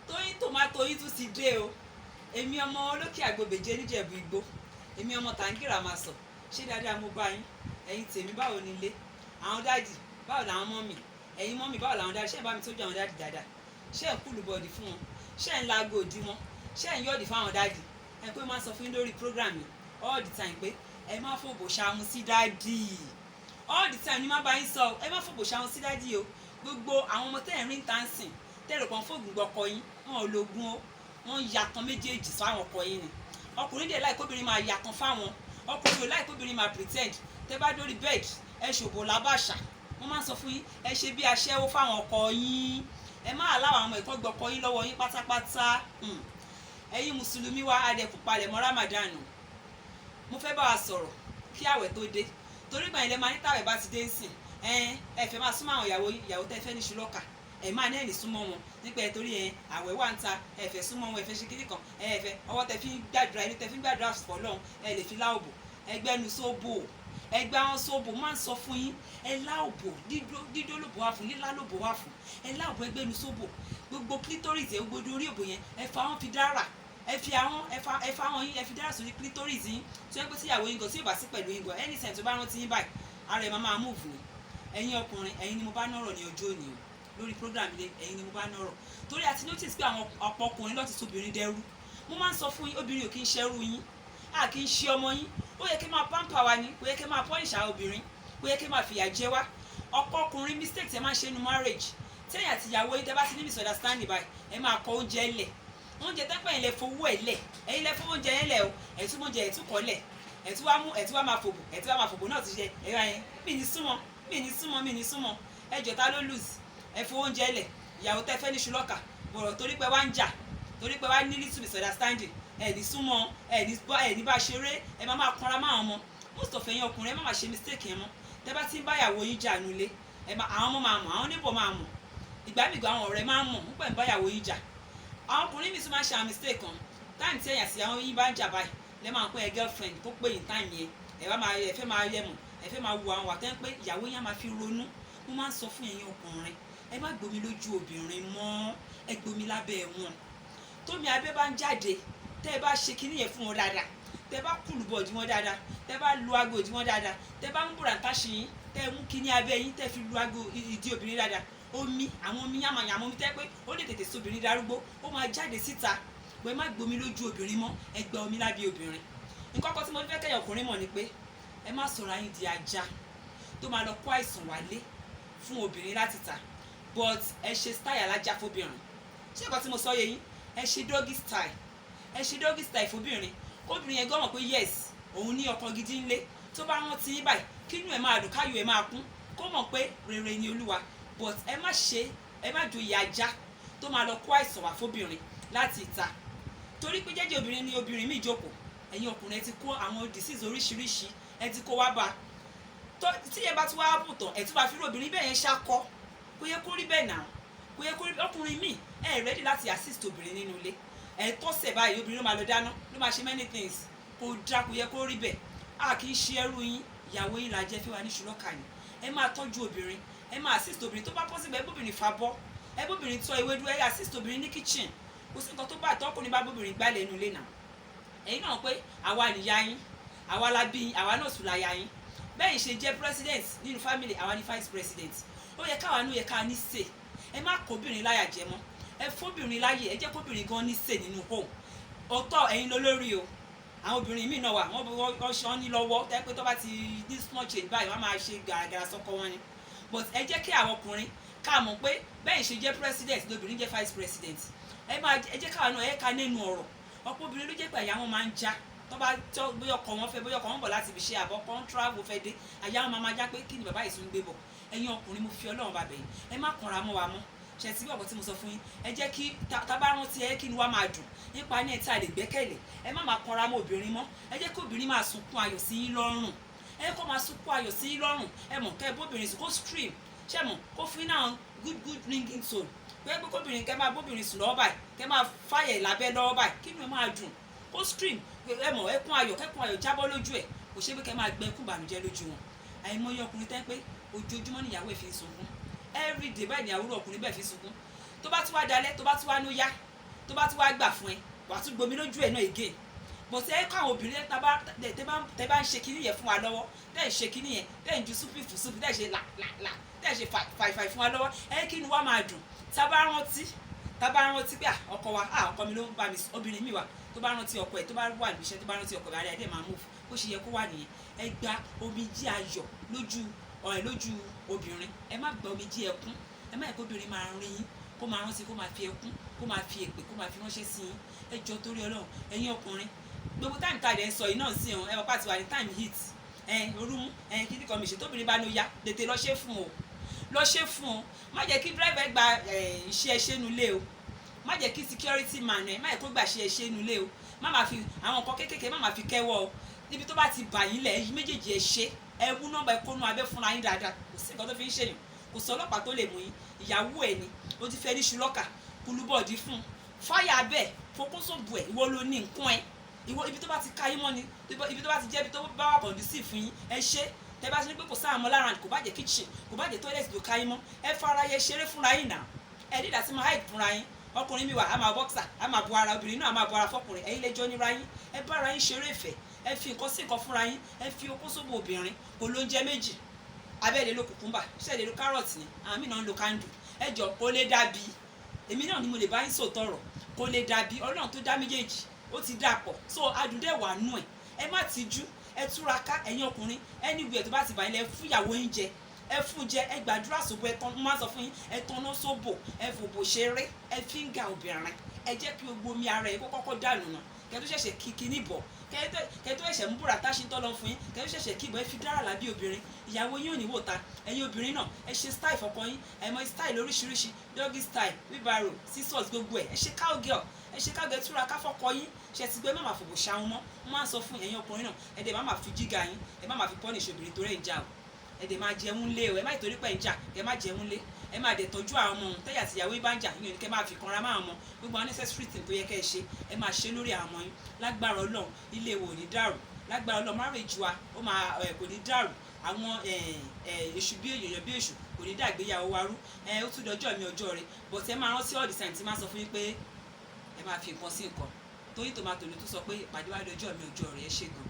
Tóyìn tòmátò yìí tún ti dé o. Èmi ọmọ olókè àgbòbèjé níjẹ̀bú igbó. Èmi ọmọ tàǹgìrà máa sọ. Ṣé dáadáa mo bá yín? Ẹ̀yin tèmi báwo ni ilé? Àwọn dáàdì báwo làwọn mọ́mì? Ẹ̀yin mọ́mì báwo làwọn dáàdì? Ṣé ẹ̀ bá mi tọ́jú àwọn dáàdì dáadáa? Ṣé ẹ̀ kúlù bọ̀dì fún wọn? Ṣé ẹ̀ ń laago òdì wọn? Ṣé ẹ̀ ń yọ̀dì fáwọn dáàdì? Ẹ pé máa sọ fún yín lórí program yìí all the time pé ẹ má fòbò ṣàmù sí dáàdì. All the time ni má bá yín sọ ẹ má fòbò ṣàmù sí dáàdì o. Gbogbo àwọn ọmọ tẹ́ ẹ̀ ń rí tánsìn tẹ́rọ kan fóògùn gbọ́kọ yín wọn ò lògùn o. Wọ́n yàtọ̀ méjèèjì fáwọn ọkọ yín ni. Ọkùnrin dẹ̀ láì kóbìnrin máa yàtọ̀ fáwọn. Ọkùnrin ò láì kóbìnrin máa pretend. Tẹ́ bá dórí bed ẹ ṣòbò lábàṣà. Wọ́n máa ń sọ fún yín ẹ ṣe bí aṣẹ́wó fáwọn ọkọ yín. Ẹ má aláwọ̀ àwọn ẹ̀kọ́ gbọ́kọ yín lọ́wọ́ yín pátápátá. Ẹ̀yin mùsùlùmí wa adẹ̀kù palẹ̀ mọ́ Ramadan. Mo fẹ́ bá wa sọ̀rọ̀ kí àwẹ̀ tó dé. Torí gbà ilẹ̀ máa ní tàwẹ̀ bá ti dé ń sìn. Ẹ fẹ́ máa súnmọ́ àwọn ìyàwó tẹ́ fẹ́ ní ṣùlọ́kà. Ẹ máa ní ẹ̀ní súnmọ́ wọn nípa ẹ̀ torí àwẹ̀ wà ń ta ẹ fẹ́ súnmọ́ wọn ẹ fẹ́ ṣe kíní kan ẹ fẹ́ ọwọ́ tẹ fi ń gbàdúrà ẹni tẹ fi ń gbàdúrà fọlọ́run ẹ lè fi láòbò ẹgbẹ́nu sóbò ẹgbẹ́ àwọn sóbò máa ń sọ fún yín ẹ láòbò dídó lòbò wà fún lílá lòbò wà fún ẹ láòbò ẹgbẹ́nu sóbò gbogbo clitoris ẹ gbogbo orí òbò yẹn ẹ fa wọn fi dára ẹ fi àwọn yín ẹ fi dára sórí clitoris yín tí wọ́n pẹ́ sí ìyàwó yín gan tí yóò bá sí pẹ̀lú yín gan any sense tó bá rántí yín báyìí ara ẹ̀ máa move ni ẹ̀yin ọkùnrin ẹ̀yin ni mo bá nọ̀rọ̀ ní ọjọ́ òní o lórí program ilé ẹ̀yin ni mo bá nọ̀rọ̀ torí àti notice pé àwọn ọ̀pọ̀ ọkùnrin lọ́ọ́ ti sobìnrin dẹrú mo máa ń sọ fún yín obìnrin ò kí ń ṣẹ́rú yín a kì í ṣe ọmọ yín ó yẹ kí máa pamper wa ni ó yẹ kí máa punish àwọn obìnrin ó yẹ kí máa fìyà jẹ wá ọ̀pọ̀ ọkùnrin mistake tẹ máa ń ṣe nu marriage tẹ́yìn àti ìyàwó yín tẹ́ bá ti ní misunderstanding báyìí ẹ máa kọ oúnjẹ lẹ̀ oúnjẹ tẹ́pẹ́ yẹn lẹ fowó ẹ̀ lẹ̀ ẹ̀yin lẹ fowó oúnjẹ yẹn lẹ̀ o ẹ̀tún oúnjẹ ẹ̀tún kọ́ lẹ̀ ẹ̀tún wá máa fòbò náà ti ṣe ẹ̀rọ yẹn mí ní súnmọ́ ẹjọ́ ta ló lose ẹ fowó oúnjẹ lẹ̀ ìyàwó tẹ́ fẹ́ ní ṣùlọ́kà bọ̀rọ̀ torí pé wá ń jà torí pé wá ní little misunderstanding ẹ ní súnmọ́ ẹ ní bá ṣeré ẹ má máa kanra máa wọn mọ most of ẹ̀yin ọkùnrin ẹ má máa ṣe mistake yẹn mọ́ tẹ́ bá ti ń bá ìyàwó yín jà nulẹ̀ àwọn ọmọ máa mọ̀ àwọn neighbor máa mọ̀ ìgbàmìgbà àwọn ọ̀rẹ́ máa mọ̀ nípa ń bá ìyàwó yín jà àwọn ọkùnrin mi tún máa ṣe àwọn mistake kan táìmù tí ẹ̀yà sí àwọn yín bá ń jà báyìí lẹ́ máa ń pẹ́ ẹ girlfriend kó pé yín táìmù yẹn ẹ fẹ́ máa yẹ mọ̀ ẹ fẹ́ máa wo àwọn wà tẹ́ ń pé ìyàwó yín á máa fi ronú mo máa ń sọ fún ẹ̀yin ọkùnrin ẹ má gbomi lójú obìnrin mọ́ ẹ gbomi lábẹ́ wọn tómi abẹ́ bá ń jáde tẹ́ ẹ bá ṣe kinní yẹn fún wọn dáadáa tẹ́ ẹ bá kùlù bọ̀dì wọn dáadáa tẹ́ ẹ bá lu aago ìdí wọn dáadáa tẹ́ ẹ bá ń bùrà táṣì yín tẹ́ ẹ mú kinní abẹ́ yín tẹ́ ẹ fi lu aago ìdí obìnrin dáadáa àwọn omi yàmàyàmọ́ omi tẹ́ pé ó lè tètè sóbìnrin darúgbó ó máa jáde síta pé ẹ má gbomi lójú obìnrin mọ́ ẹ gba omi lábẹ́ obìnrin nǹkan kan tí mo fẹ́ kẹ́yọ̀ ọkùnrin mọ̀ ni pé ẹ má sọ̀rọ̀ ayín di ajá tó máa lọ kó àìsàn wálé fún obìnrin láti tà but ẹ ṣe style alájà fóbìnrin ṣé nǹkan tí mo sọ yẹ yín ẹ ṣe doggy style fóbìnrin kóbìnrin yẹn gbọ́mọ̀ pé yes òun ní ọkọ gidi ńlé tó bá rántí yín báyìí kínú ẹ máa dùn káyọ̀ ẹ máa kún kó mọ̀ pé rere ni olúwa but ẹ má joyè ajá tó máa lọ kó àìsàn wá fóbìnrin láti ìta torí pé jẹ́jẹ́ obìnrin ni obìnrin míì jókòó ẹ̀yin ọkùnrin ẹ ti kó àwọn disease oríṣiríṣi ẹ ti kó wá bá tí ẹ bá tún wá bù tán ẹ tún bá fi rí obìnrin bẹ́ẹ̀ yẹn ṣakọ kó yẹ kó rí bẹ́ẹ̀ náà kó yẹ kó rí ọkùnrin míì ẹ ready láti assist obìnrin nínú ilé ẹ tọ́sẹ̀ báyìí obìnrin ló máa lọ dáná ló máa ṣe many things kó dá kó yẹ kó rí bẹ́ẹ̀ a kì í ṣe ẹrú yín ìyàwó yín làjẹ́ fi wà ní ṣùlọ́kà yín ẹ máa tọ́jú obìnrin ẹ máa assist obìnrin tó bá possible ẹ bóbìnrin fa bọ́ ẹ bóbìnrin tọ́ ewédú ẹ assist obìnrin ní kitchen kò sí nǹkan tó bá tọ́kùnrin bá bóbìnrin gbálẹ̀ inú ilé náà ẹ̀yin náà pé àwa nìyá yín àwa la bí yín àwa náà sùn láyà yín bẹ́ẹ̀ ṣe jẹ́ president nínú family àwa ní vice president ó yẹ káwa ní ó yẹ ká ní say ẹ má kóbìnrin láyà jẹ mọ́ ẹ fóbìnrin láyè ẹ jẹ́ kóbìnrin gan ní say nínú home ọ̀tọ̀ ẹ̀yin lólórí o àwọn obìnrin míì náà wà wọ́n ṣe wọ́n ní lọ́wọ́ tẹ́ pé tó bá ti ní small change báyìí wọ́n máa ṣe gàràgàrà sọ́kọ wọn ni but ẹ jẹ́ kí àwọn ọkùnrin ká mọ̀ pé bẹ́ẹ̀ ṣe jẹ́ president lóbìnrin jẹ́ vice president ẹ jẹ́ káwa náà ẹ ká nínú ọ̀rọ̀ ọ̀pọ̀ obìnrin ló jẹ́ pé àyà wọn máa ń já tó bá tọ́ bóyá ọkọ wọn fẹ́ bóyá ọkọ wọn bọ̀ láti ibi iṣẹ́ àbọ̀ kan travel fẹ́ dé àyà wọn máa já pé kí ni bàbá yìí tún gbé bọ̀ ẹ̀yin ọkùnrin mo fi Ọlọ́run bàbẹ̀ yín ẹ má kanra mọ́ wa mọ́ ṣe ti bí ọ̀pọ̀ tí mo sọ fún yín ẹ jẹ́ kí tábà rántí ẹ kí ni wàá máa dùn nípa ní ẹ̀ tí a lè gbẹ́kẹ̀lé ẹ má máa kanra mọ́ obìnrin mọ́ ẹ jẹ́ kí obìnrin máa sunkún ayọ̀ sí yín lọ́rùn ẹ kó máa sunkún ayọ̀ sí yín lọ́rùn ẹ mọ̀ kẹ́ ẹ bóbìnrin sùn kó stream ṣe mọ̀ kó fún náà good ringing tone pé kóbìnrin kẹ́ máa bóbìnrin sùn lọ́wọ́ báyìí kẹ́ máa fáyẹ̀ lábẹ́ lọ́wọ́ báyìí kí ni ẹ máa dùn kó stream ẹ mọ̀ ẹkún ayọ̀ jábọ́ lójú ẹ̀ kò ṣe pé kẹ́ máa gbẹ ẹkún ìbànújẹ́ lójú wọn àìmọye ọkùnrin tẹ́ pé ojoojúmọ́ níyàwó ẹ̀ fi ń sunkún everyday báyìí níyàwó ọkùnrin bẹ́ẹ̀ fi ń sunkún tó bá tún wá dalẹ̀ tó bá tún wá nó yá tó bá tún wá gbà fún ẹ wàá tún gbomi lójú ẹ náà again but ẹ kọ́ àwọn obìnrin tẹ bá ń ṣe kinní yẹn fún wa lọ́wọ́ tẹ́ ẹ̀ ṣe kinní yẹn tẹ́ ẹ̀ ń ju súpì fún súpì tẹ́ ẹ̀ ṣe là tẹ́ ẹ̀ ṣe fàìfàì fún wa lọ́wọ́ ẹ kí ni wá máa dùn tá bá rántí pé ọkọ wa ọkọ mi ló ń bá mi obìnrin mi wà tó bá rántí ọkọ ẹ tó bá wà níbi iṣẹ́ tó bá rántí ọkọ rẹ̀ adé máa move bó ṣe yẹ kó wà nìyẹn ẹ gba omijé ayọ̀ lójú obìnrin ẹ má gba omijé ẹkún ẹ má yẹ kó obìnrin máa rin yín kó máa rántí kó máa fi ẹkún kó máa fi èpè kó máa fi ránṣẹ́ sí yín ẹ jọ torí Ọlọ́run ẹ̀yin ọkùnrin gbogbo táìmù tá a dẹ̀ ń sọ yìí náà sí ẹ wọ́n pàtó wà ní táìmù heat orúmú kíní kan mèṣe tóbìnrin bá ló yá tètè lọ ṣe fún o má jẹ́ kí dírẹ́fẹ̀ gba iṣẹ́ ẹṣẹ́ nulẹ̀ o má jẹ́ kí security man má jẹ́ kó gbà ṣe ẹṣẹ́ nulẹ̀ o má máa fi àwọn nǹkan kéékèèké má máa fi kẹ́wọ́ o níbi tó bá ti bà yín lẹ̀ ẹ̀yin méjèèjì ẹ ṣe ẹ wú nọ́mbà ẹ kónú abẹ́ fúnra yín dáadáa kò sí nǹkan tó fi ń ṣèyàn kò sọ ọlọ́pàá tó lè mú yín ìyàwó ẹ̀ ni ó ti fẹ́ ní ṣùlọ́kà kulúbọ̀dì fún fáyà bẹ́ẹ̀ fokósòbù ẹ̀ ìwọ ló ní nǹkan ẹ̀ ibi tó bá ti ká yín mọ́ ni ibi tó bá ti jẹ́ ibi tó bá wà conducive fún yín ẹ ṣe tẹ bá ṣe ní pé kò sáà mọ́ lára kò bá jẹ́ kitchen kò bá jẹ́ toilet tó ká yín mọ́ ẹ fara yẹ ṣeré fúnra yín náà ẹ dídà sí máa hide fúnra yín ọkùnrin mi wà á máa boxer á máa bu ara obìnrin náà á máa bu ara fọkùnrin ẹ̀yin lẹ́jọ́ níra yín ẹ bára yín ṣeré ìfẹ́ ẹ fi nǹkan sí nǹkan fúnra yín ẹ fi okó sóbò obìnrin kò ló ń jẹ méjì abẹ́ẹ̀lẹ́ ló kùkúmbà ṣẹ́ẹ̀lẹ́ ló kárọ̀tì ni àwọn mí náà ń lo kándù ẹ jọ kó lè dàbí èmi náà ni mo lè bá yín sòtọ̀rọ̀ kó lè dàbí Ọlọ́run tó dá méjèèjì ó ti dàpọ̀ so adùndẹ̀ wà nù ẹ má tijú ẹ túraká ẹ̀yin ọkùnrin anywhere tó bá ti bá yín lẹ fún ìyàwó yín jẹ ẹ fún jẹ ẹ gbàdúrà sóbò ẹ tán mo máa sọ fún yín ẹ tanná sóbò ẹ fòbò ṣeré ẹ fíńgà obìnrin ẹ jẹ́ kí gbogbo omi ara ẹ kó kọ́kọ́ dànù nà kẹ́tọ́ ṣẹ̀ṣẹ̀ kíkí níbọ̀ kẹ́tọ́ ẹ̀ṣẹ̀ ń búra táṣí tọ́ lọ fún yín kẹ́tọ́ ṣẹ̀ṣẹ̀ kíbọ̀ ẹ fi dára lábí obìnrin ìyàwó yín ò ní wò ta ẹ̀yin obìnrin náà ẹ ṣe style fọkọ yín ẹ mọ style oríṣiríṣi doggy style wheelbarrow scissors gbogbo ẹ ṣe cowgirl túra ká fọkọ yín ṣe ti gbé má máa fòbò ṣàwọn mọ́ wọ́n máa sọ fún ẹ̀yin ọkùnrin náà ẹ dẹ̀ má máa fi jíga yín ẹ má máa fi punish obìnrin torí ẹ̀ ń jà o ẹ dẹ̀ máa jẹun lé o ẹ má ìtorí pé ẹ̀ ń jà ẹ má jẹun lé ẹ máa dẹ̀ tọ́jú àwọn ọmọ tẹ́yà àti ìyàwó bá ń jà yín ò ní kẹ́ máa fi kanra máa mọ gbogbo àwọn necessary thing tó yẹ kẹ́ ẹ ṣe ẹ máa ṣe lórí àwọn ọmọ yín lágbára Ọlọ́run ilé wo ò ní dàrú lágbára Ọlọ́run marriage wa ó máa kò ní dàrú àwọn èṣù bí èèyàn bí èṣù kò ní dàgbéyàwó wa rú ó tún dọjọ́ mi ọjọ́ rẹ but ẹ máa rántí all the time tí máa sọ fún yín pé ẹ máa fi nǹkan sí nǹkan Tóyìn Tòmátò ló tún sọ pé ìpàdé wa dọjọ́ mi ọjọ́ rẹ ẹ ṣé gan.